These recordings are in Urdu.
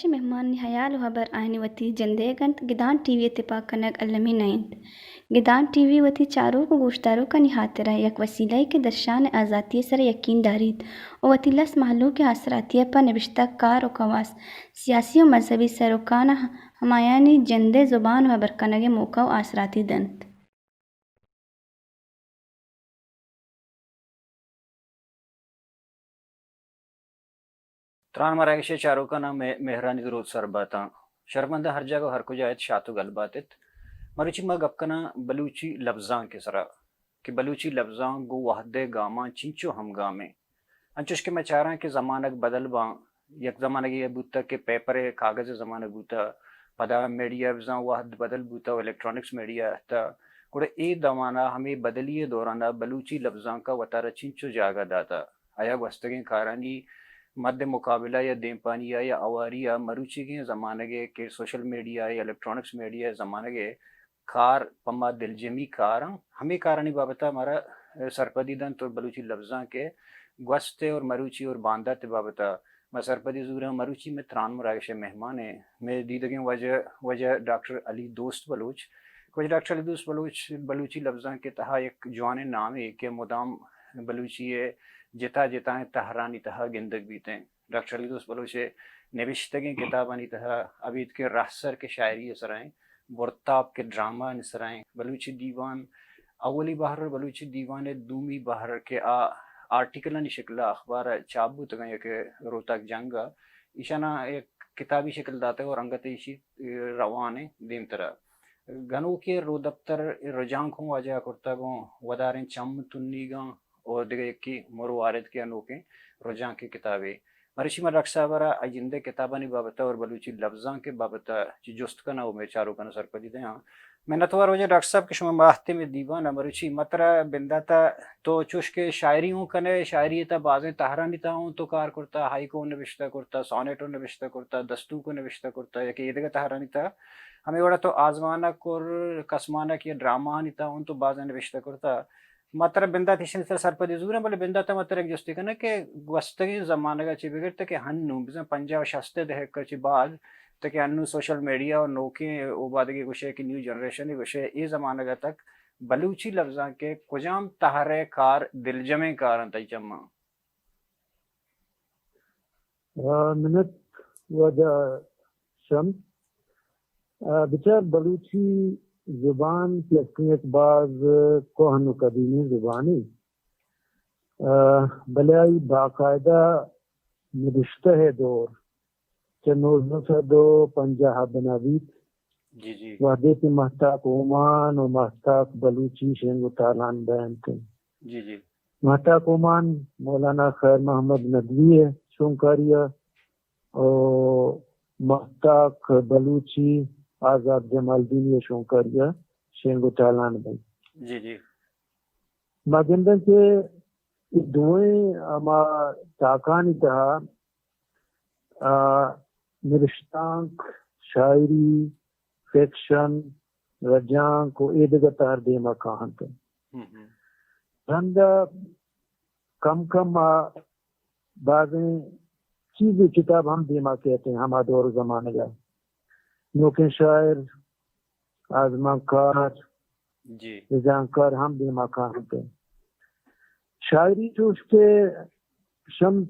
رایش مهمان حیال وهبر آهنی وتی جندگنت گدان ٹی وی اتفاق کنک علمی نائند گدان ٹی وی وتی چارو کو گوشتارو کا نہاترہ یک وسیلہ کے درشان آزادی سر یقین دارید و وتی لس محلوں کے اثراتی پر نوشتہ کار و کواس سیاسی و مذہبی سروکان ہمایانی جندے زبان و برکنگ موقع و اثراتی دنت تران مراکش چاروں کا نام مہرانی درود سر باتا شرمندہ ہر جگہ ہر کجایت شاتو گل باتت مروچی مگ اپکنا بلوچی لفظاں کے سرا کہ بلوچی لفظاں گو وحدے گاما چنچو ہم گامے انچوش کے میں چاہ رہا کہ زمانک بدل باں یک زمانہ یہ بوتا کہ پیپر کاغذ زمانہ بوتا پدا میڈیا وزاں واحد بدل بوتا و الیکٹرانکس میڈیا تا گوڑے اے زمانہ ہمیں بدلیے دورانہ بلوچی لفظاں کا وطارہ چنچو جاگہ داتا آیا وستگیں کارانی مد مقابلہ یا دیمپانیہ یا اواریا مروچی کے زمانہ کے کہ سوشل میڈیا یا الیکٹرانکس میڈیا زمانہ کے کار پما دلجمی کار ہمیں کارانی بابتا ہمارا سرپدی دن تو بلوچی لفظاں کے گوستے اور مروچی اور باندہ تے بابتا میں سرپدی زورہ مروچی میں تران مراکش مہمان ہیں میں دیدگیں وجہ ڈاکٹر علی دوست بلوچ کچھ ڈاکٹر علی دوست بلوچ بلوچی لفظاں کے تہا ایک جوان نام ہے کہ مدام بلوچی ہے جتا جتا ہیں تہرانی تہا گندگ بیتے ہیں ڈاکٹر علی دوست بلوچ نوشتگیں کتابانی تہا عبید کے رہسر کے شاعری اسرائیں برتاب کے ڈرامہ نسرائیں بلوچی دیوان اولی بہر بلوچی دیوان دومی بہر کے آرٹیکلانی شکل اخبار چابو تگیں کہ روتک جنگا ایشانا ایک کتابی شکل داتے اور انگت ایشی روانے دیم طرح گنو کے رو دفتر رجان کھوں واجہ کرتا گوں وداریں چم تنی گاں اور دیگر کی مروارد کے انوکیں رجان کی کتابیں مرشی میں رقصہ برا اجندے کتابانی بابتا اور بلوچی لفظاں کے بابتا چی جست کنا و میں چاروں کنا سرپدی دیں میں نتوار وجہ ڈاکٹر صاحب کہ شما ماہتے میں دیوان مروچی مطرہ بنداتا تو چوش کے شاعری ہوں کنے شاعری تا بازیں تہرانی تا ہوں تو کار کرتا ہائی کو نوشتہ کرتا سونیٹو نوشتہ کرتا دستو کو نوشتہ کرتا یا کہ یہ دیگا تہرانی تا ہمیں وڑا تو آزمانک اور قسمانک یا ڈرامانی تا ہوں تو بازیں نوشتہ کرتا مطرح بندہ تیشن سر سرپدی زور ہیں بلے بندہ تا مطرح ایک جستی کنا کہ وستگی زمانہ کا چی بگرتا کہ ہنو بزن 50-60 دہک چی بعد تاکہ ہنو سوشل میڈیا اور نوکیں او بادگی گوشے کی نیو جنریشن گوشے ای زمانہ کا تک بلوچی لفظاں کے کجام تہرے کار دلجمیں کارن تا چما منت وجہ شمس بچار بلوچی زبان کی اصلیت بعض کوہن و قدیمی زبانی بلائی باقاعدہ نوشتہ ہے دور کہ 1950 بناویت جی جی وحدیت محتاق عمان و محتاق بلوچی شنگ و تالان بیان کریں جی جی محتاق عمان مولانا خیر محمد ندوی ہے شونکاریہ اور محتاق بلوچی آزاد جمال دین شونکاریہ شنگ و تالان بیان جی جی مگندن کے دوئیں اما تاکانی تہا نوشتانک شاعری فیکشن رجان کو ایدگا تہر دیما کہاں تھے رندہ کم کم بعضیں چیزیں کتاب ہم دیما کہتے ہیں ہما دور زمانے گا نوکیں شاعر آزمان کار جی رجانکار ہم دیما کہاں تھے شاعری چوش کے شمس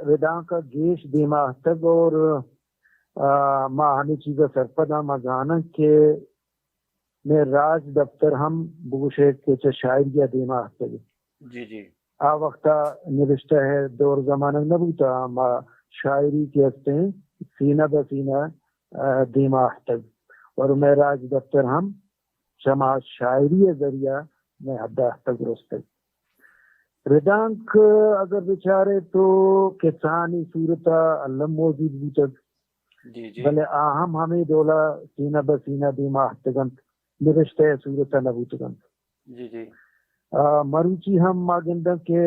ردان کا گیش دیما تک اور ماں ہمیں چیزیں سرپدہ مزانن کے میں راج دفتر ہم بوشے کے شاعری دیما تک جی جی آ وقتا نوشتہ ہے دور زمانہ نبوتا ماں شاعری کے ہستے ہیں سینہ بسینہ دیما تک اور میں راج دفتر ہم شما شاعری ذریعہ میں حدہ تک رستے ردانک اگر بچارے تو کسانی صورتہ اللہ موجود بوتک جی جی بلے آہم ہمیں دولا سینہ بسینہ دیما احتگنت نرشتہ صورتہ نبوتگنت جی جی مروچی ہم ماگندہ کے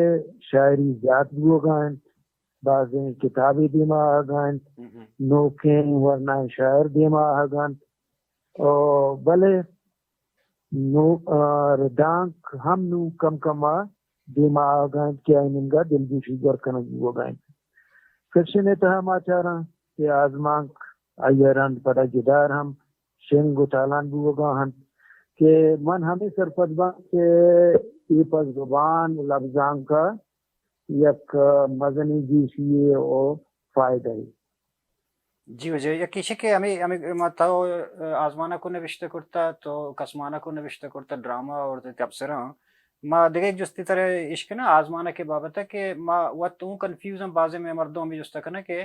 شاعری زیاد بھی گائیں بعضیں کتابی دیما آگائیں نوکیں ورنہ شاعر دیما آگائیں بلے ردانک ہم نو کم کما دیما آگائیں کیا انگا دل جوشی گر کنگی ہو گائیں فکشن اتہا ما چارا کہ آزمان ایران پڑا جدار ہم شنگ و چالان بوگا ہم کہ من ہمیں سرپد با کہ ای پر زبان لفظان کا یک مزنی جیسی او فائدہ ہے. جی وجہ یا کسی کے ہمیں متاو آزمانہ کو نوشته کرتا تو کسمانہ کو نوشته کرتا ڈراما اور تبصرہ ما دیگه جستی طرح عشق نا آزمانہ کے بابت ہے کہ ما وقت ہوں کنفیوز ہم بعض میں مردوں میں جستا کرنا کہ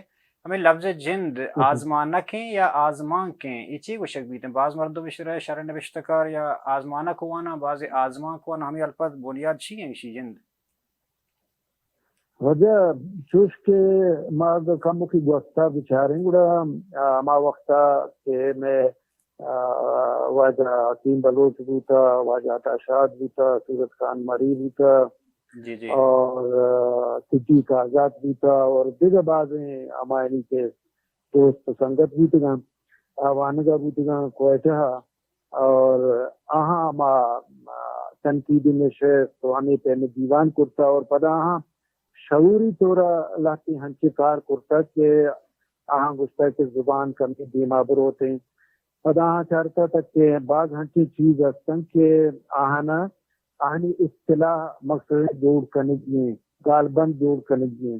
ہمیں لفظ جند آزمانہ کے یا آزمان کے یہ چیز کو شک بیتے ہیں. بعض مردوں میں شرح شرح نوشته کار یا آزمانہ کو آنا بعض آزمان کو آنا ہمیں الفاظ بنیاد چی ہیں اسی جند وجہ چوش کے ما کم کی گوستا بچاریں گڑا ما وقتا کہ میں واجہ حکیم بلوچ بوتا واجہ تاشاد بوتا سورت خان مری بوتا جی جی اور تجی کا آزاد بوتا اور دیگر بازیں ہماری کے دوست سنگت بوتگاں وانگا بوتگاں کوئٹہ اور آہاں ما تنقید نشر تو ہمیں پہلے دیوان کرتا اور پدا آہاں شعوری طورا لاتی ہنچے کار کرتا کہ آہاں گشتا کہ زبان کمی دیمابر ہوتے ہیں. پدا آہاں چارتا تک کہ بعض ہنچے چیز ہستن کہ آہنی اصطلاح مقصد جوڑ کنگی غالباً جوڑ کنگی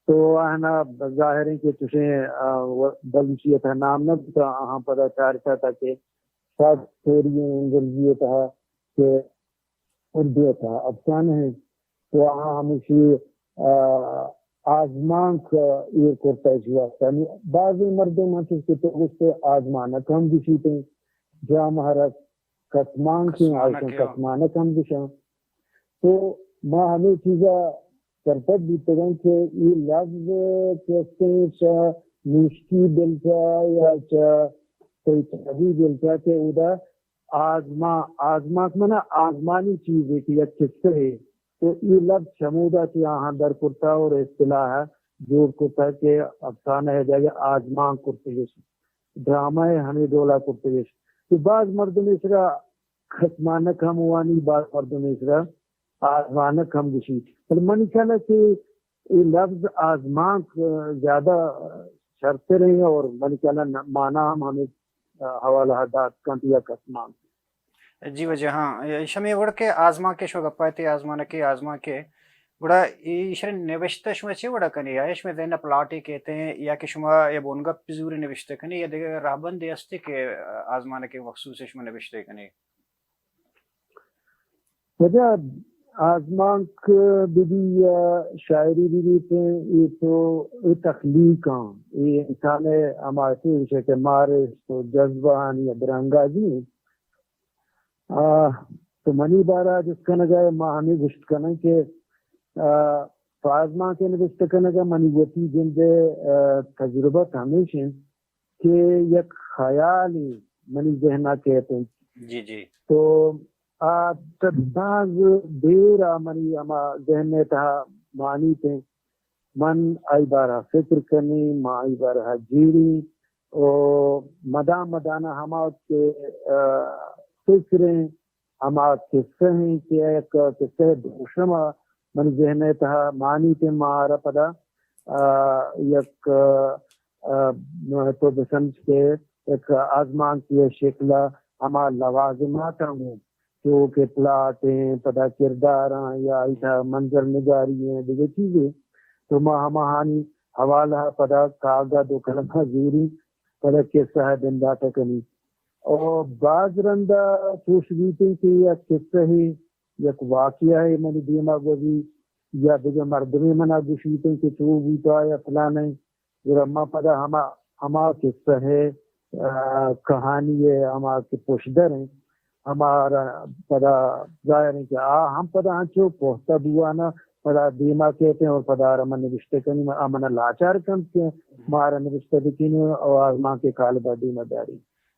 تو آہنا ظاہر ہے کہ تشیں بلوچیت ہے نام نہ بتا آہاں پدا چارتا تک کہ سب تھوڑی انگلزیت ہے کہ اردو تھا افسانہ ہے تو آہاں ہمیشہ آزمان کا یہ کرتا ہے. بعضی مردوں میں کے تو اس سے آزمانہ کم بشیتے ہیں جہاں مہارت کسمان کی آئیسن کسمانہ کم بشاں تو ماں ہمیں چیزا کرپت بیتے گئے کہ یہ لفظ کہتے ہیں چاہ نشتی دلتا یا چاہ کوئی تحبی دلتا کہ ادا آزمان منا آزمانی چیز ہے کہ یک قصہ ہے تو یہ لفظ شمودہ کی آہاں در کرتا اور اصطلاح ہے جوڑ کرتا ہے کہ افسانہ ہے جائے آزمان کرتے گئے ڈرامہ ہے ہمیں ڈولا کرتے گئے تو بعض مردوں میں اسرا خسمانہ کم ہوانی بعض مردوں میں اسرا آزمانہ کم گشی پر منی کہنا کہ یہ لفظ آزمان زیادہ شرطے رہے ہیں اور منی کہنا معنی ہمیں حوالہ حدات کانتیا کسمان جی وجہ ہاں شمی وڑ کے آزما کے شو گپائے تھے آزمانہ کے بڑا ایشر نوشتہ شما چے وڑا کنی یا شما دینا پلاٹی کہتے ہیں یا کہ شما یا بونگا پزوری نوشتہ کنی یا دیگر رہبند دیستے کہ آزمانہ کے مخصوص شما نوشتہ کنی وجہ آزمان بھی شاعری بھی تھے یہ تو تخلیق ہیں یہ انسان ہمارے اسے کہ مارے تو جذبہ یا برنگا جی تو منی بارا جس کا نگا ماں ہمیں گشت کرنا کہ فازماں کے نگشت کرنا کہ منی وطی جن دے تجربہ ہمیشہ کہ یک خیال منی ذہنہ کہتے ہیں جی جی تو بعض دیر منی اما ذہن میں تھا معنی تھے من آئی بارہ فکر کرنی ماں آئی بارہ جیری اور مدانہ ہما کے فکریں ہما قصے ہیں کہ ایک قصے دوشمہ من ذہن میں تھا معنی تھے مارا پدا یک تو بسمج کے ایک آزمان کی شکلہ ہما لوازمات ہوں جو کہ پلاٹ ہیں پدا کردار ہیں یا ایسا منظر نگاری ہیں دیگر چیزیں تو ہمانی حوالہ پدا کاغذ و قلم حضوری پدا قصہ ہے دنداتا کنی اور بعض رندہ چوش بیتے کہ یک قصہ ہے یک واقعہ ہے منی دیما گوزی یا دیگر مردمی منا گوشیتے کہ چو بیتا یا فلانے رما پدا ہما قصہ ہے کہانی ہے ہما کے پوشدر ہیں ہمارا پدا ظاہر ہے کہ ہم پدا ہنچو پوہتا بوانا پدا دیما کہتے ہیں اور پدا رمن نوشتے کنی امنا لاچار کم کے مارا نوشتے بکنی اور آزمان کے کالبہ دیما داری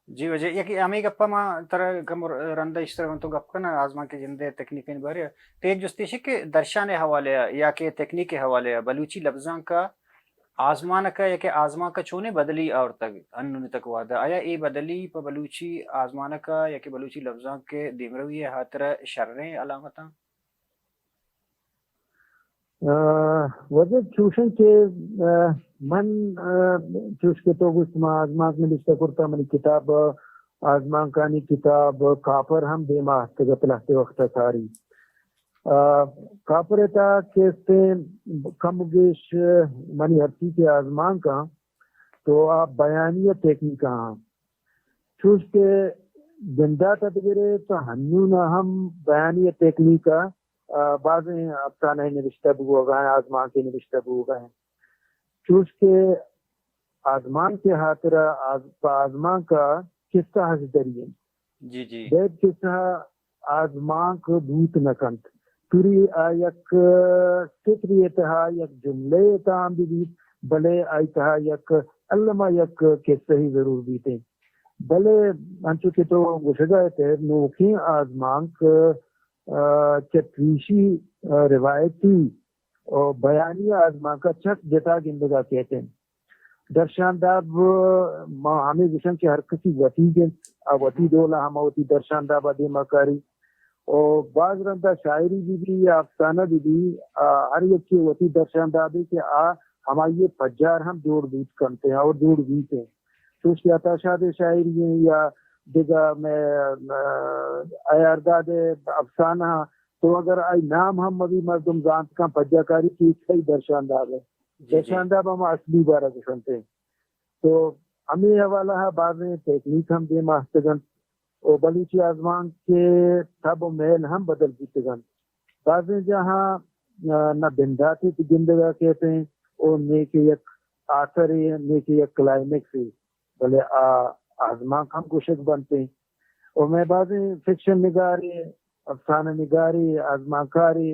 جی وجہ یہ کہ ہمیں گپا ما طرح کم رندہ اس طرح تو گپ کرنا آزمان کے جندے تکنیکیں بارے تو ایک جستیشی کہ درشان حوالے یا کہ تکنیک کے حوالے بلوچی لفظاں کا آزمان کا یا کہ آزمان کا چونے بدلی اور تک انہوں تک وعدہ آیا ای بدلی پا بلوچی آزمان کا یا کہ بلوچی لفظاں کے دیمروی حاطر شرریں علامتاں وجہ چوشن کے من چوش کے تو اس میں آزمان میں لسٹہ کرتا منی کتاب آزمان کانی کتاب کافر ہم دے ماہ تگت لہتے وقت ساری کافر تا کہتے کم گیش منی ہرچی کے آزمان کا تو آپ بیانیہ ٹیکنیک ہاں چوش کے زندہ تدبیرے تو ہنونا ہم بیانیہ ٹیکنیک کا بعض افسانہ نوشتہ بھی ہوگا ہے آزمان کے نوشتہ بھی ہوگا ہے چوش کے آزمان کے خاطرہ آزمان کا قصہ حضدری جی جی بیت قصہ آزمان کو بھوت نکنت توری یک فکری اتہا یک جملے اتہام بھی بلے آئیتہا یک علمہ یک قصہ ہی ضرور بیتے بلے انچو کہ تو گشگاہ تھے نوکی آزمان کو چتویشی روایتی اور بیانی آزمان کا چک جتا گندگا کہتے ہیں درشانداب ہمیں گشن کے ہر کسی وطی گن وطی دولا ہم ہوتی درشانداب دے مکاری اور بعض رندہ شاعری بھی افسانہ بھی ہر یک کی وطی درشانداب کہ ہماری یہ پجار ہم جوڑ بیت کرتے ہیں اور جوڑ بیتے ہیں تو اس کی اتاشاد شاعری ہیں یا دیگا میں ایارداد افسانہ تو اگر آئی نام ہم ابھی مردم زانت کا پجاکاری کی صحیح درشانداب ہے درشانداب ہم اصلی بارہ سنتے ہیں تو ہمیں حوالہ ہے بعض ٹیکنیک ہم دے ماستگن اور بلوچی آزمان کے تب و میل ہم بدل دیتے گن بعض جہاں نہ بنداتی کی گندگا کہتے ہیں اور نیک یک آثر ہے نیک یک کلائمیکس ہے بلے آزمان ہم کوشش بنتے ہیں اور میں بعض فکشن نگاری افسانہ نگاری آزمان کاری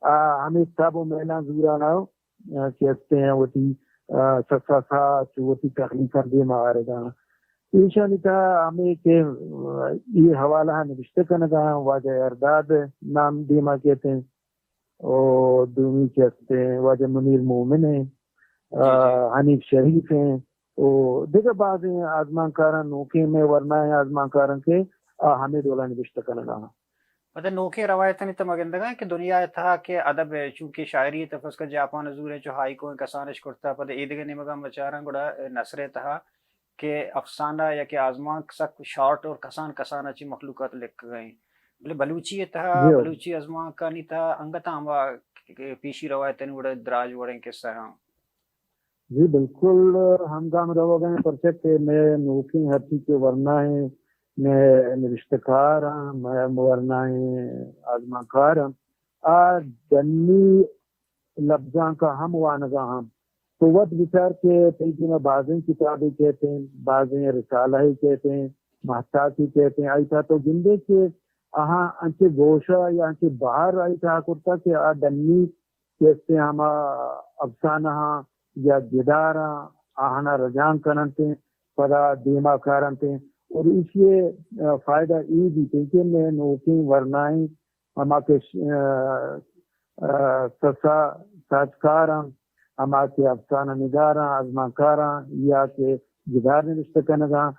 ہمیں تب و میلان زورانا کہتے ہیں وہی سسا سا چوتی تخلیق کر دے مہارے گا ایشانی تھا ہمیں کہ یہ حوالہ نوشتہ کنگا واجہ ارداد نام دیما کہتے ہیں اور دومی کہتے ہیں واجہ منیر مومن ہیں حنیف شریف ہیں اور دیگر بعض آزمان کارن نوکے میں ورنہ ہیں آزمان کارن کے ہمیں دولا نوشتہ کنگا مطلب نوکے روایتیں تم اگندگا کہ دنیا تھا کہ ادب چونکہ شاعری تفس کا جاپان حضور ہے جو ہائی کو کسانش کرتا پتہ ایدگے نمگا مچارن گڑا نصر تھا کہ افسانہ یا کہ آزمان سک شارٹ اور کسان کسان اچھی مخلوقات لکھ گئیں بلے بلوچی تھا بلوچی آزمان کا نہیں تھا انگتا ہم پیشی روایتیں گڑا دراج وڑیں کس طرح جی بالکل ہم گام رو گئے پرچک میں نوکی ہر چیز کے ورنہ ہیں میں نوشتکار ہوں میں ورنہ آزمان کار ہوں جنی لفظاں کا ہم وانگاہ ہم تو وقت بچار کے پیجی میں بعضیں کتابیں کہتے ہیں بعضیں رسالہ ہی کہتے ہیں محتاط ہی کہتے ہیں ایسا تو گندے کے آہاں انچے گوشہ یا انچے باہر ایسا کرتا کہ دنی کہتے ہیں ہم افسانہ یا گدارا آہنا رجان کرنتے پدا دیما کارنتے اور اس لیے فائدہ یہ بھی تھے کہ میں نوکیں ورنائیں ہما کے سسا ساچکاراں ہما کے افسانہ نگاراں آزمان کاراں یا کہ گدار نوشتہ کنگاں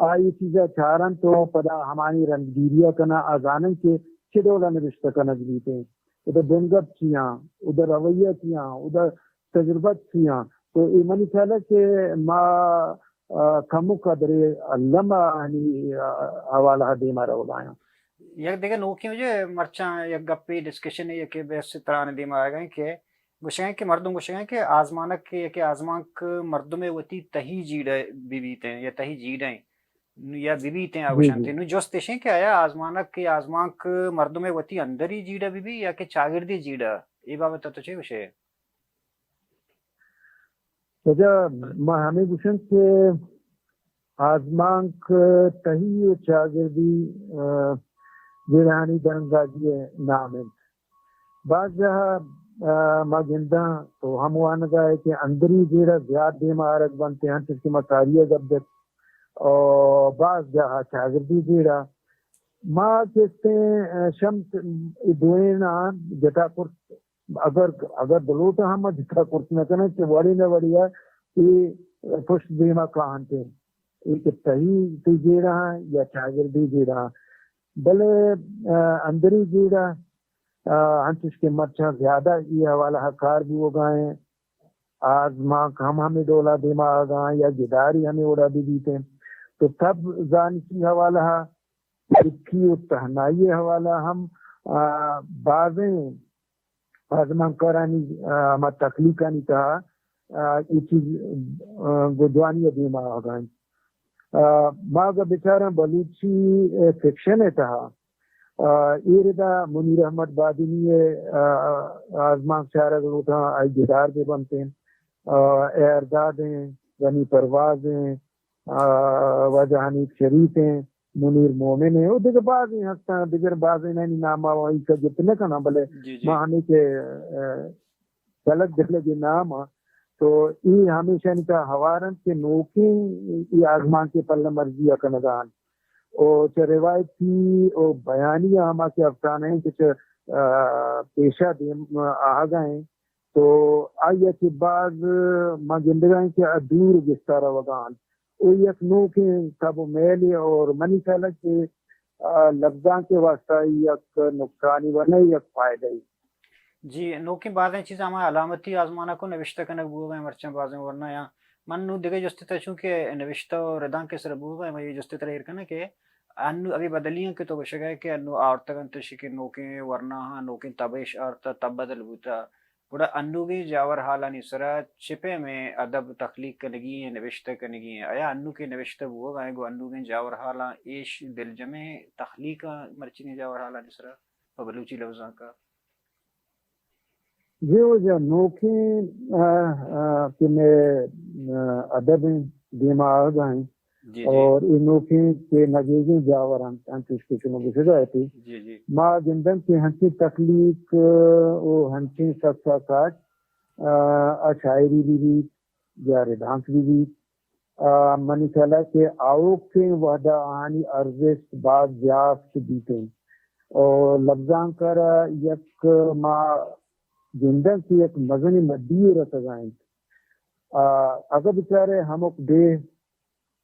آئی چیزیں چارن تو پدا ہماری رنگیریہ کنا آزانن کے چدولا نوشتہ کنگ بیتے ہیں ادھر بنگت چیاں ادھر رویہ چیاں ادھر تجربت چیاں تو یہ منی خیال ہے کہ ما کمو قدر علمہ حوالہ دے مارا ہوگایا یک دیکھے نوکی مجھے مرچاں یک گپی ڈسکشن ہے کہ بیس طرح نے دیم آئے گئے کہ گوشگیں کہ مردم گوشگیں کہ آزمانک کے کہ آزمانک مردم وتی تہی جیڑ بیبیتے ہیں یا تہی جیڑیں یا بیبیتے ہیں آگوشنتے نو جوست تشیں کہ آیا آزمانک کے آزمانک مردم وتی اندری جیڑ بیبی یا کہ چاگردی جیڑ یہ بابت تو چھے گوشے وجہ ہمیں گوشن کے آزمانک تہی و چاگردی جیرانی درنگاجی نام ہے بعض جہاں مگندہ تو ہم وانگا ہے کہ اندری جیڑا زیاد دے مہارت بنتے ہیں جس کی مکاریہ گبدت اور بعض جہاں چاگردی جیڑا ماں کہتے ہیں شمس دوئین جتا کرت اگر دلوٹا ہم جتا کرت نہ کرنے کہ وڑی نہ وڑی ہے کہ پشت دیما کہانتے ہیں ایک تہی تی جیڑا یا چاگردی جیڑا بلے اندری جیڑا ہنچش کے مرچہ زیادہ یہ حوالہ کار بھی ہو گئے ہیں آج ماں ہم ہمیں ڈولا دماغ گائیں یا گداری ہمیں اڑا بھی دیتے ہیں تو تب زانسی حوالہ لکھی و تہنائی حوالہ ہم بعضیں آزمان کرانی ہما تخلیقانی کہا یہ چیز گدوانی دماغ گائیں ماں کا بیچارہ بلوچی فکشن ہے تھا ایردا منیر احمد بادنی آزمان شارہ گروٹھا آئی گدار بھی بنتے ہیں ارداد ہیں غنی پرواز ہیں وجہ حنیف شریف ہیں منیر مومن ہیں وہ دیگر بعض ہیں ہستا دیگر بعض ہیں نام آوائی کا جتنے کا نام بلے ماہنے کے غلط دلے نام تو یہ ہمیشہ ان کا ہوارن کے نوکیں یہ آزمان کے پل مرضی اکنگان اور روایتی اور بیانیہ ہما کے افسانے ہیں کہ پیشہ دیم آگا ہیں تو آئیے کے بعد ماں گندگاہیں کے ادور گستارہ وگان او یک نوکیں تب میلی اور منی پہلے کے لفظان کے واسطہ یک نقصانی ورنہ یک فائدہ جی نوکی بعضیں چیزیں ہمیں علامتی آزمانہ کو نوشتہ کنک بو گئے مرچیں بعضیں ورنہ یا من نو دیگه جستے تا چونکہ نوشتہ و ردان کے سر بو گئے میں یہ جستے ترہیر کنا کہ انو ابھی بدلیاں کے تو بشہ گئے کہ انو آرتگن تشکی نوکی ورنہ ہاں نوکی تبیش آرتا تب بدل بوتا بڑا انو بھی جاور حالانی سرا چپے میں ادب تخلیق کنگی ہیں نوشتہ کنگی ہیں آیا انو کے نوشتہ بو گئے گو انو بھی جاور حالا ایش دل جمع تخلیق مرچینی جاور حالانی سرا بلوچی لفظاں کا یہ وجہ نوکیں کہ میں ادب دماغ ہیں اور ان نوکیں کے نگیزیں جاور ہنچ کے چنوں بسے گئے تھی ماں گندن کے ہنچی تخلیق و ہنچی سکساکات اشاعری بھی یا ردانس بھی منی چلا کہ آوک کے وحدہ آہانی ارزش بعض یافت دیتے ہیں اور لفظان کر یک ماں گندن کی ایک مزنی مدی رت گائیں اگر بچارے ہم اک دے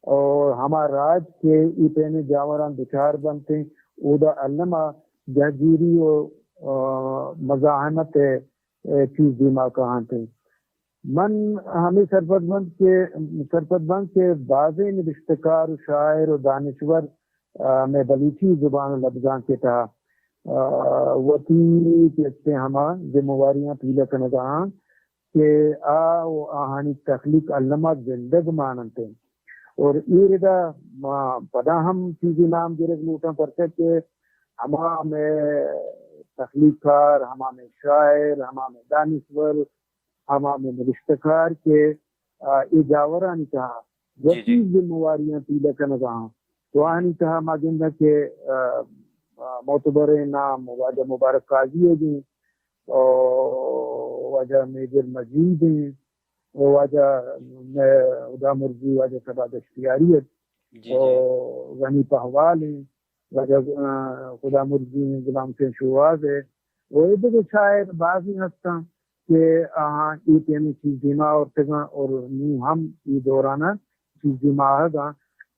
اور ہمارا راج کے ایپین جاوران بچار بنتے ہیں اودا علمہ جہگیری و مزاحمت چیز دماغ کہانتے ہیں من ہمیں سرپت بند کے بعضیں نبشتکار شاعر و دانشور میں بلوچی زبان لفظان کے تھا وطی کہتے ہیں ہما ذمواریاں پیلے کنگاں کہ آہانی تخلیق علمہ زندگ ماننتے ہیں اور یہ ردا پدا ہم چیزی نام گرگ لوٹاں پرتے کہ ہما میں تخلیقار ہما میں شاعر ہما میں دانشور ہما میں نوشتکار کے اجاورانی کہا وطی ذمواریاں پیلے کنگاں تو آہانی کہا ماگندہ کے معتبر نام واجہ مبارک قاضی ہیں اور واجہ میجر مجید ہیں واجہ خدا مرضی واجہ سباد اشتیاری ہے اور غنی پہوال ہیں واجہ خدا مرضی غلام حسین شواز ہے وہ ادھر شاعر بعضی ہستا کہ ای پیمی چیز دیما اور تگاں اور نو ہم ای دورانہ چیز دیما گا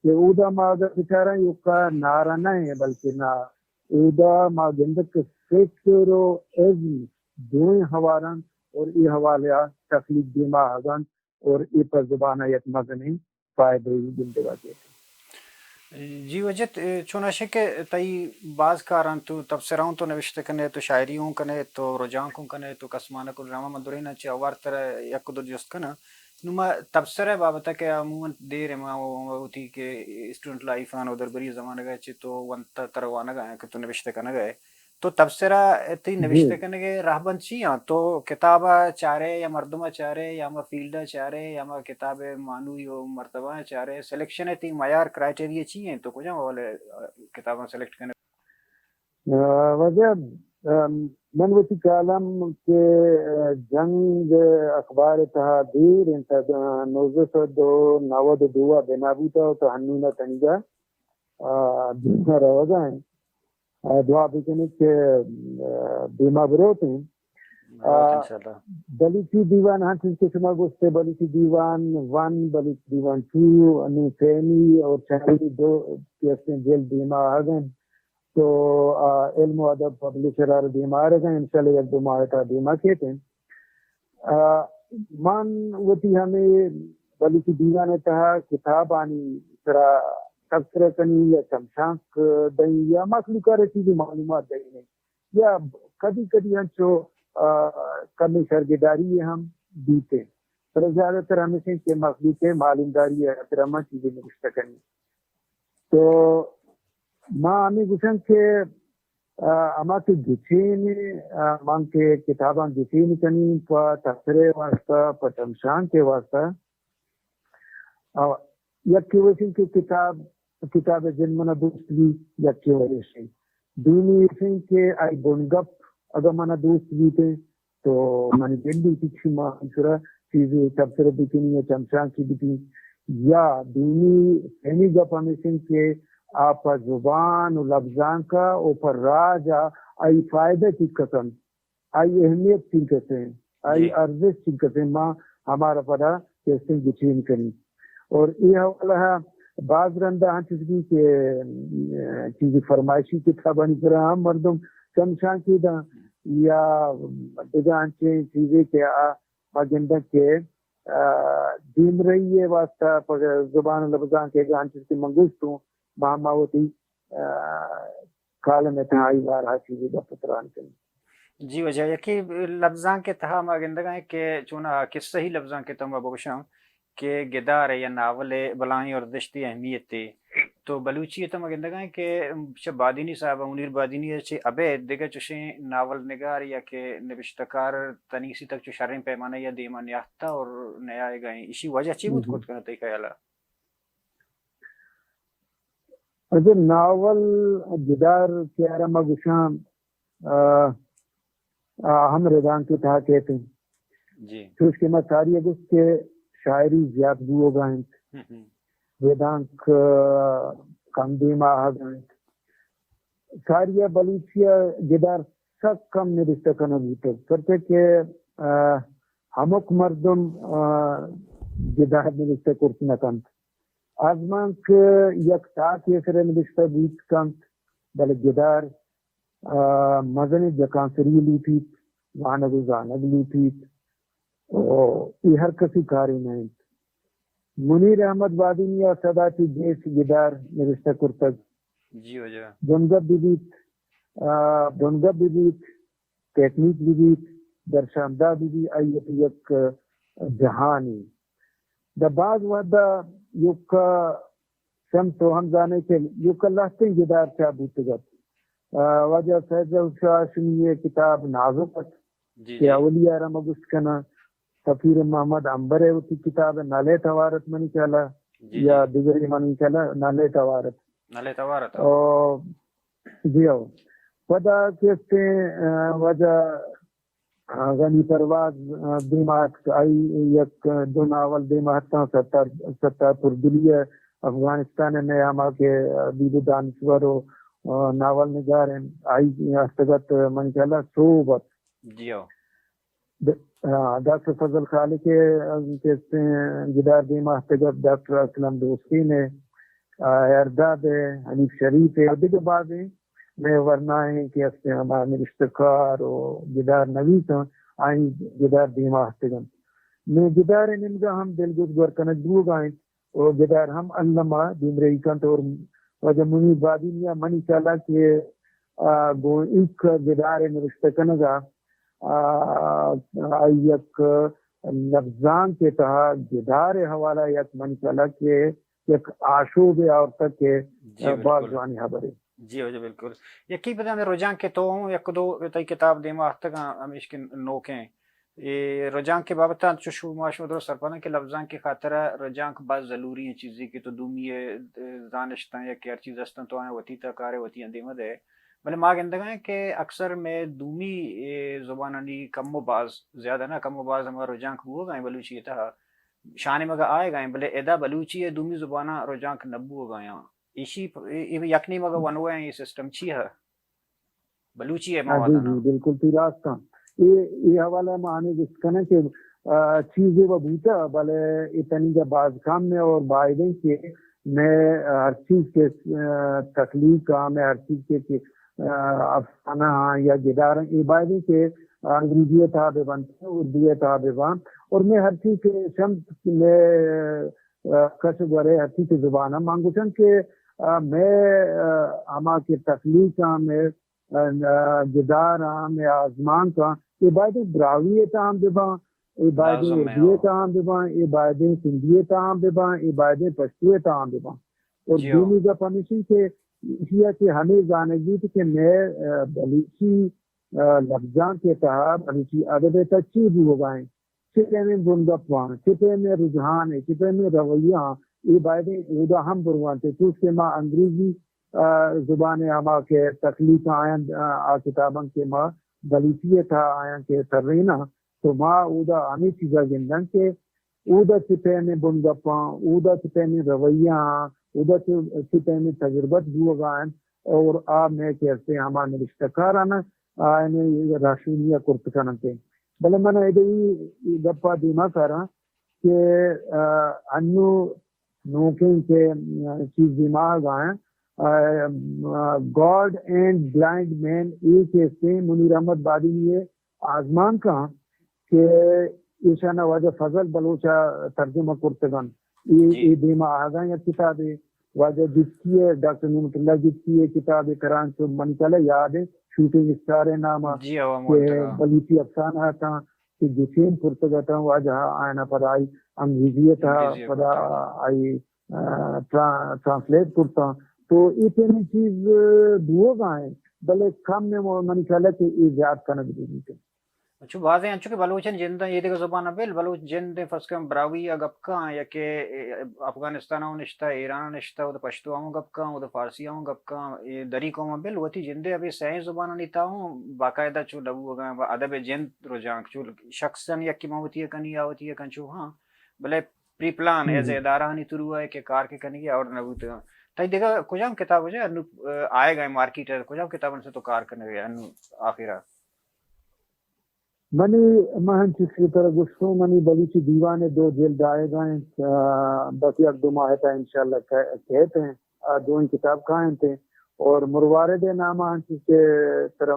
کہ اودا ماغا بچارہ یوکا نارا نہ ہے بلکہ نہ اودا ما گندک فکر و عزم دوئیں حوالان اور ای حوالہ تخلیق دیما آگان اور ای پر زبانہ یک مغنی فائدہ گندگا دیتے جی وجت چوناشے کہ تئی بعض کاران تو تبصرہوں تو نوشتے کنے تو شاعریوں کنے تو رجان کو کنے تو کسمانہ کو ڈرامہ مدورینہ چی اوار تر یک دو جست کنا نما تبصرہ بابتا کہ عموماً دیر ما ہوتی کہ اسٹوڈنٹ لائف آن ادھر بری زمانہ گئے چی تو ونتا تروانہ گئے کہ تو نوشتے کنے گئے تو تبصرہ تی نوشتے کنے گئے راہ بند چی ہاں تو کتابہ چارے یا مردمہ چارے یا ما فیلڈہ چارے یا ما کتاب معنوی و مرتبہ چارے سلیکشن تی معیار کرائٹیریا چی ہیں تو کجا والے کتابہ سلیکٹ کنے وجہ من وتی کالم کے جنگ اخبار تحادیر انتا 1992 بنابوتا تو ہنونا تنگا دینا روزہ ہیں دعا بکنے کے بیمہ بروت ہیں بلیچی دیوان ہاں چیز کے شما گوشتے بلیچی دیوان 1 بلیچی دیوان 2 انو فیمی اور چاہیلی 2 کیسے جیل بیمہ آگئیں تو علم و ادب پبلشر اور بیمار ہیں انشاءاللہ ایک دو ماہ تا بیمہ کہتے ہیں مان وتی ہمیں بلی کی دیوانے تہا کتاب آنی سرا تبصرہ کنی یا چمشانک دیں یا مخلوقہ رسی بھی معلومات دیں یا کبھی کبھی ہنچو کمی شرگداری ہے ہم دیتے پر زیادہ تر ہمیں سے کہ مخلوق معلومداری ہے پھر ہم چیزیں نوشتہ کرنی تو ماں ہمیں گوشن کہ اما کے گچین مان کے کتاباں گچین کنی پا تفسرے واسطہ پا چمشان کے واسطہ یک کی وجہ کی کتاب جن منا دوست بھی یک کی وجہ سے دونی اسیں کہ آئی بنگپ اگر منا دوست بھی تھے تو منی دلی کچھ ماں انشورہ چیزیں تفسرے بکنی یا چمشان کی بکنی یا دونی سینی گپ ہمیں سن کے آپ زبان و لفظان کا اوپر راجا آئی فائدہ کی قسم آئی اہمیت کی قسم آئی ارزش کی قسم ماں ہمارا پڑا کیسے گچین کرنی اور یہ حوالہ ہے بعض رندہ ہاں چیزی کہ چیزی فرمائشی کتابانی پر ہم مردم چمشان کی دا یا دیگا ہنچیں چیزیں کہ مگندہ کے دیم رہی ہے واسطہ زبان و لفظان کے گا ہنچیز کی منگوشتوں ماما ہوتی کال میں تہائی بار ہر چیزیں کا پتران کریں جی وجہ یکی لفظان کے تہا مگندگاں کہ چونا کس صحیح لفظان کے تہا بگوشاں کہ گدار یا ناول بلائیں اور دشتی اہمیت تھی تو بلوچی تم مگندگاں کہ چھ بادینی صاحب منیر بادینی چھ ابے دیگا چشیں ناول نگار یا کہ نوشتکار تنیسی تک چھ شرم پیمانہ یا دیمان یافتہ اور نیا گئیں اسی وجہ چی بود کت کرتے خیالہ اگر ناول گدار کیارا مگوشاں ہم ردان کے تھا کہتے ہیں جی تو اس کے میں تاری اگست کے شاعری زیاد بو ہو گئیں ردان کم دیما آگئیں ساریہ بلوچیا گدار سب کم نرشتہ کنا بوتے کرتے کہ ہمک مردم گدار نرشتہ کرتنا کنت آزمان که یک ساعت یسر نوشته بود کند بله گدار مزن جکانسری لیپید وانگ و زانگ لیپید ای هر کسی کاری نہیں منیر احمد بادینی یا صداتی دیس گدار نوشته کرتگ جی وجہ دنگب بیبید تکنیک بیبید درشاندہ بیبی ایت یک جہانی دا بعض وعدہ یوکا شمس و ہم جانے کے یوکا لہتیں گدار چاہ بوتے گا وجہ سیدہ شاشمی کتاب نازکت کہ اولیاء رمگست کنا سفیر محمد عمبر ہے اسی کتاب نالے توارت منی چالا یا دیگری منی چالا نالے توارت جی ہو وجہ کہتے وجہ غنی پرواز دیمات آئی یک دو ناول دیماتاں ستار پردلیہ افغانستان میں ہما کے بیب دانشور و ناول نگار ہیں آئی استگت من چالا صوبت جی ہو ڈاکٹر فضل خالق کہتے ہیں گدار دیما استگت ڈاکٹر اسلم دوستی نے ارداد حنیف شریف ہے اور دیگر بعض ہیں میں ورنہ ہیں کہ اس نے ہمارے رشتکار و گدار نویس ہیں آئیں گدار دیما ہستگن میں گدار نمگا ہم دلگوز گورکنک دو گائیں اور گدار ہم علمہ دیمرئی کنت اور وجہ منی بادینیا منی چالا کہ گو ایک گدار رشتکنگا ایک لفظان کے تحا گدار حوالہ یک منی چالا کہ یک آشوب عورتہ کے بعض جوانی حبرے جی وجہ بالکل یکی پتہ میں رجان کے تو ہوں یک دو تی کتاب دیما اختگاں ہمیش کے نوکیں رجان کے بابتا چشو معاشو درست سرپانا کہ لفظان کی خاطرہ رجان کے بعض ضروری ہیں چیزیں کہ تو دومی دانشتاں یا کہ ہر چیز استن تو آئیں وطی تکارے وطی اندیمہ دے بلے ماں گندگاں کہ اکثر میں دومی زبانانی کم و باز زیادہ نا کم و باز ہمارا رجان کے بو گائیں بلوچی تھا شانے مگا آئے گائیں بلے ادا بلوچی ہے دومی زبانہ رجان کے نبو گائیں اسی یکنی مگا ونوے ہیں یہ سسٹم چی ہے بلوچی ہے مواتانا بالکل تی راستان یہ حوالہ معنی جس کنا کہ چیزیں وہ بوتا بلے اتنی جا بعض کام میں اور باعدیں کہ میں ہر چیز کے تخلیق ہاں، میں ہر چیز کے افسانہ ہاں یا گدار عبادی کے انگریزی تابع بنتے ہیں، اردو تابع بان، اور میں ہر چیز کے شمس میں کشف ورے ہر چیز کی زبان ہاں مانگوشن کہ میں ہما کی تخلیق ہاں، میں گدار ہاں، میں آزمان کا عبادی براوی تام بباں، عبادی اردو تام بباں، عبادی سندھی تام بباں، عبادی پشتو تام بباں، اور دینی کا پرمیشن کے اسی کہ ہمیں جانگی تھی کہ میں بلوچی لفظاں کے تحت بلوچی ادب تچیب ہوگائیں، چھپے میں گنگپوان، چھپے میں رجحان ہے، چھپے میں رویہ یہ باتیں ادا ہم بروانتے چونکہ ماں انگریزی زبان ہما کے تخلیق آئیں کتاباں کے ماں بلوچی تھا آئیں کے تررینا، تو ماں ادا ہمیں چیزیں گندن کہ ادا چھپے میں گنگپاں، ادا چھپے میں رویہ، ادا چھپے میں تجربت ہوگائیں، اور آپ میں کہتے ہیں ہمارے رشتکارانا آئیں راشونیہ کرتکنتے بلے میں نے ادھے گپا دیما کرا کہ انو نوکیں کے چیز دماغ آئیں گاڈ اینڈ بلائنڈ مین ایک ایسے منیر احمد بادی یہ آزمان کا کہ ایشانہ واجہ فضل بلوچہ ترجمہ کرتگن یہ دیما آگاں یا کتابیں واجہ جتکی ہے ڈاکٹر نعمت اللہ جتکی ہے کتاب کران سے من چلے یاد ہے شوٹنگ اسٹار نامہ کہ بلیچی افسانہ تھا کہ جسیم پرتگا تھا واجہ آئینہ پر آئی انگریزی تھا پر آئی ٹرانسلیٹ کرتا، تو اتنی چیز دو گائیں بلے کم میں من چلے کہ ایجاد کنک دیدی تھے اچھا واضح ہیں چونکہ بلوچن جندہ یہ دیکھا زبان بیل بلوچ جند فسکم براوی گپکا یا کہ افغانستان نشتہ ایران نشتہ وہ پشتو گپکا وہ فارسی گپکا یہ دری قوم بیل وتی جندے ابھی صحیح زبان نیتا ہوں باقاعدہ چو لبو ادب جند رجان چو شخصاً یا کی موتی کنی آوتی ہے کنچو ہاں بلے پری پلان ایز ادارہ نہیں ترو ہے کہ کار کے کنی اور نبوت تائی دیکھا کجام کتاب ہو جائے آئے گئے مارکیٹ ہے کجام کتابوں سے تو کار کرنے گئے آخرہ منی مہن چیز کی طرح گشتوں منی بلیچی دیوانے 2 جلد آئے گئے بس 1-2 ماہ تا انشاءاللہ کہتے ہیں 2 کتاب کھائیں تھے، اور مروارد نامہ ہن چیز کے طرح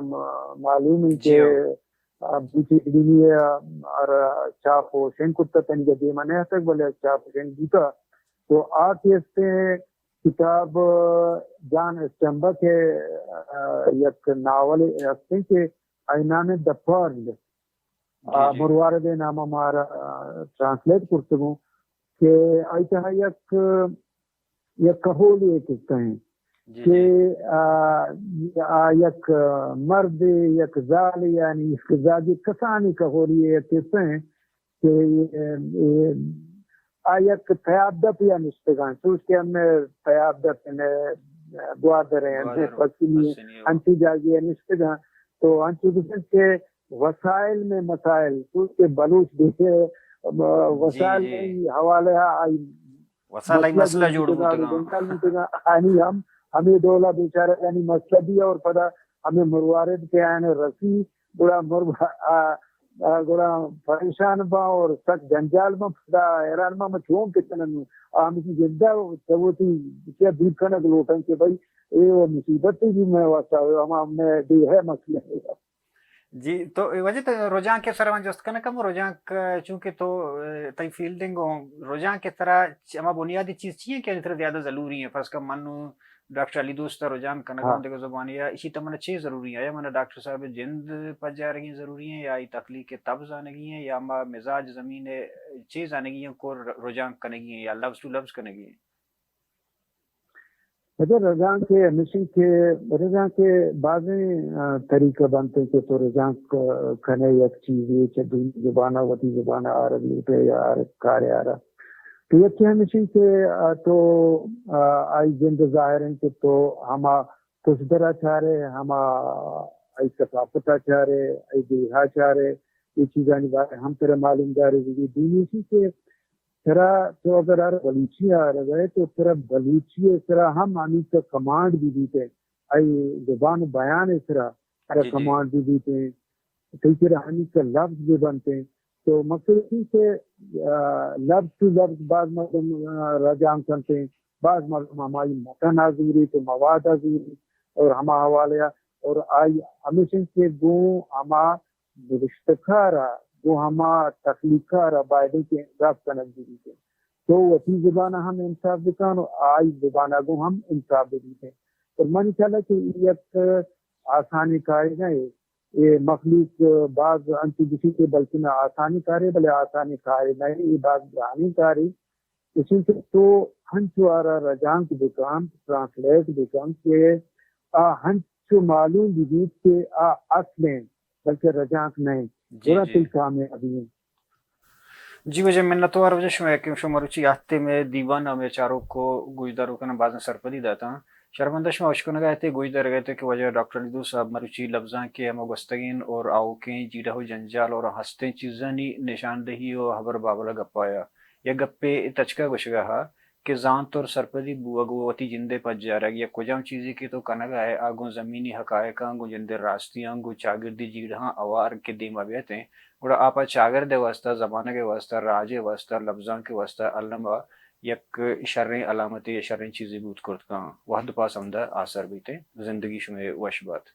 معلوم ہے کہ بلیچی دینی ہے اور چاپ و شنگ کتا تنگا دیمانے ہے تک بلے چاپ و شنگ دیتا، تو آتی اس سے کتاب جان اسٹمبا کے یک ناول استے کہ اینان دپارل مروارد نام ہمارا ٹرانسلیٹ کرتے ہوں کہ ایسا یک کہولی ایک کہیں کہ یک مرد یک زال یعنی اس کے زادی کسانی کہولی ایک کہتے ہیں کہ یک تیابدہ پیا نشتگان تو اس کے ہم نے تیابدہ پہ گوادر ہیں ہمیں فصلی انچی جاگی ہے نشتگان، تو انچی کسن کے وسائل میں مسائل تو کے بلوچ دیکھے وسائل میں حوالے آئی وسائل مسئلہ جوڑ بوتگا آنی ہمیں دولا بیچارہ یعنی مسئلہ دیا اور پدا ہمیں مروارد کے آنے رسی گوڑا پریشان با اور سک جنجال میں پدا حیران میں چھوم کتنا آمی کی جدہ چوتی کیا دید کنک لوٹن کہ بھائی یہ مصیبت بھی میں واسطہ ہم نے دی ہے مسئلہ ہے جی، تو وجہ تو رجحان کے سر جست کرنا کم رجحان چونکہ تو تئی فیلڈنگ رجحان کے طرح ہما بنیادی چیز چاہیے کہ طرح زیادہ ضروری ہے فرض کا منو ڈاکٹر علی دوست رجحان کرنا کم دیکھو زبانی یا اسی طرح چیز ضروری ہے یا من ڈاکٹر صاحب جند پر جا رہی ہیں ضروری ہیں یا تخلیق کے طبز آنگی ہیں یا ہما مزاج زمین چیز آنگی ہیں کو رجحان کرنگی ہیں یا لفظ تو لفظ کرنگی ہیں رجحان کے مشن کے رجحان کے بعضیں طریقہ بنتے ہیں کہ تو رجحان کھنے یک چیز یہ چھ زبانہ وطی زبانہ عرب لوٹے یا عرب کارے آرہا تو یک کیا مشن کے تو آئی جند ظاہر ہیں کہ تو ہما کچھ درہ چاہ رہے ہما آئی ثقافتہ چاہ رہے آئی دیہا چاہ رہے یہ چیزانی بارے ہم تیرے معلوم دارے دیگی دینی سی کہ ترا تو اگر بلوچی آ رہا ہے تو ترا بلوچی اس طرح ہم آنی کا کمانڈ بھی دیتے ہیں آئی زبان بیان اس طرح کمانڈ بھی دیتے ہیں کئی طرح آنی کا لفظ بھی بنتے ہیں تو مقصد سے لفظ ٹو لفظ بعض مردم رجام کرتے ہیں، بعض مردم ہماری متن حضوری تو مواد حضوری اور ہما حوالے اور آئی ہمیشہ کے گو ہما رشتکارا گو ہما تخلیقارا بائدے کے انصاف کا نظری کے تو وہی زبانہ ہم انصاف دکھان اور آئی زبانہ گو ہم انصاف دیتے ہیں اور من چلا کہ ایک آسانی کاری گئے یہ مخلوق بعض انتی کسی کے بلکہ نہ آسانی کاری بلے آسانی کاری نہیں یہ بعض جانی کاری اسی سے تو ہنچو آرہ رجان کی دکان ٹرانسلیٹ دکان کہ ہنچو معلوم بھی کہ اصلیں بلکہ رجانک نہیں پورا تل کامیابی ہیں. جی وجہ منتوار وجہ شما مروچی آتے میں دیوان میں چاروں کو گوجداروں کا بعض سرپدی دیتا ہوں شرمندہ شما اشکو گئے تھے گوجدار گئے تھے کہ وجہ ڈاکٹر لیدو صاحب مروچی لفظاں کے مگستگین اور آوکیں جیڑا ہو جنجال اور ہستے چیزیں نشاندہی اور حبر بابلا گپایا یا گپے تچکا گشگا ہا کہ زانت اور سرپدی بوگوتی جندے پج جا رہا ہے یا کجام چیزیں کی تو کنگا ہے آگوں زمینی حقائق آنگوں جندے راستیاں گو چاگردی جیڑہاں اوار کے دیما بیتے ہیں گوڑا آپا چاگر دے واسطہ زبانہ کے واسطہ راجے واسطہ لفظاں کے واسطہ علمہ یک شرعی علامتی یا شرعی چیزیں بود کرد کان وحد پاس آمدہ آثر بیتے زندگی شمیں وش بات